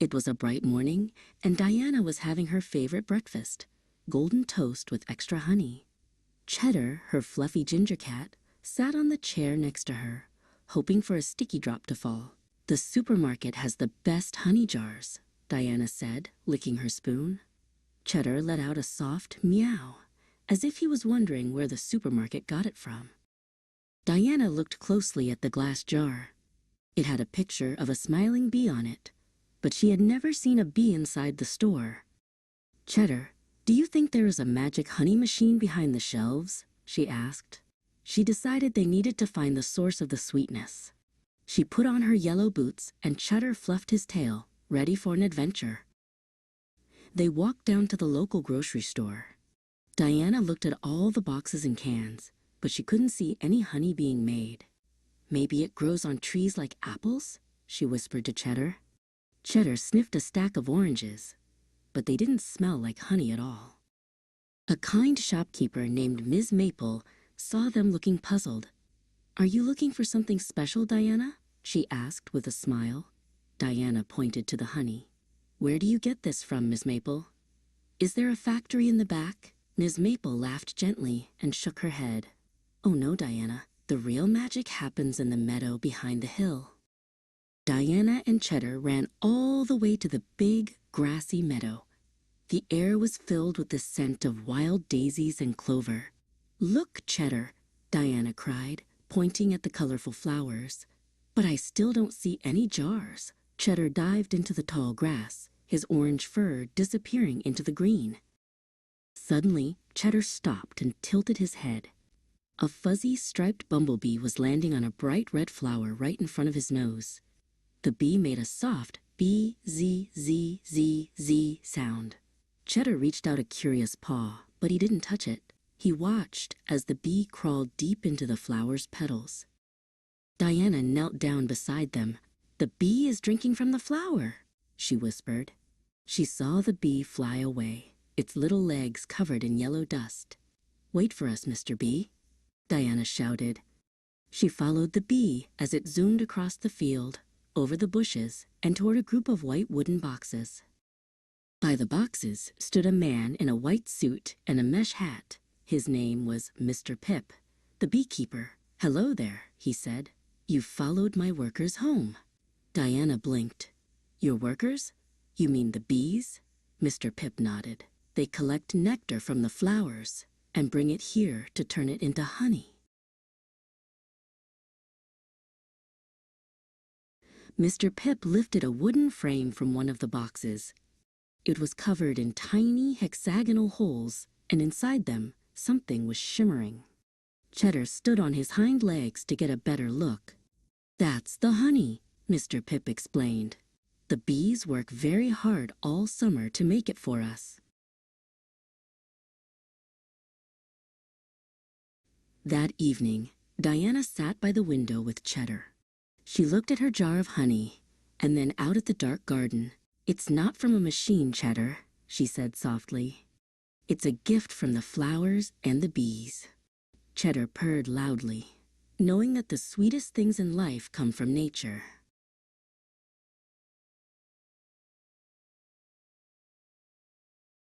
It was a bright morning, and Diana was having her favorite breakfast, golden toast with extra honey. Cheddar, her fluffy ginger cat, sat on the chair next to her, hoping for a sticky drop to fall. "The supermarket has the best honey jars," Diana said, licking her spoon. Cheddar let out a soft meow, as if he was wondering where the supermarket got it from. Diana looked closely at the glass jar. It had a picture of a smiling bee on it, but she had never seen a bee inside the store. "Cheddar, do you think there is a magic honey machine behind the shelves?" she asked. She decided they needed to find the source of the sweetness. She put on her yellow boots, and Cheddar fluffed his tail, ready for an adventure. They walked down to the local grocery store. Diana looked at all the boxes and cans, but she couldn't see any honey being made. "Maybe it grows on trees like apples?" she whispered to Cheddar. Cheddar sniffed a stack of oranges, but they didn't smell like honey at all. A kind shopkeeper named Ms. Maple saw them looking puzzled. "Are you looking for something special, Diana?" she asked with a smile. Diana pointed to the honey. "Where do you get this from, Ms. Maple?" "Is there a factory in the back?" Ms. Maple laughed gently and shook her head. "Oh no, Diana. The real magic happens in the meadow behind the hill." Diana and Cheddar ran all the way to the big, grassy meadow. The air was filled with the scent of wild daisies and clover. "Look, Cheddar," Diana cried, pointing at the colorful flowers. "But I still don't see any jars." Cheddar dived into the tall grass, his orange fur disappearing into the green. Suddenly, Cheddar stopped and tilted his head. A fuzzy, striped bumblebee was landing on a bright red flower right in front of his nose. The bee made a soft B-Z-Z-Z-Z sound. Cheddar reached out a curious paw, but he didn't touch it. He watched as the bee crawled deep into the flower's petals. Diana knelt down beside them. "The bee is drinking from the flower," she whispered. She saw the bee fly away, its little legs covered in yellow dust. "Wait for us, Mr. Bee," Diana shouted. She followed the bee as it zoomed across the field, over the bushes, and toward a group of white wooden boxes. By the boxes stood a man in a white suit and a mesh hat. His name was Mr. Pip, the beekeeper. "Hello there," he said. "You've followed my workers home." Diana blinked. "Your workers? You mean the bees?" Mr. Pip nodded. "They collect nectar from the flowers and bring it here to turn it into honey." Mr. Pip lifted a wooden frame from one of the boxes. It was covered in tiny hexagonal holes, and inside them, something was shimmering. Cheddar stood on his hind legs to get a better look. "That's the honey," Mr. Pip explained. "The bees work very hard all summer to make it for us." That evening, Diana sat by the window with Cheddar. She looked at her jar of honey, and then out at the dark garden. "It's not from a machine, Cheddar," she said softly. "It's a gift from the flowers and the bees." Cheddar purred loudly, knowing that the sweetest things in life come from nature.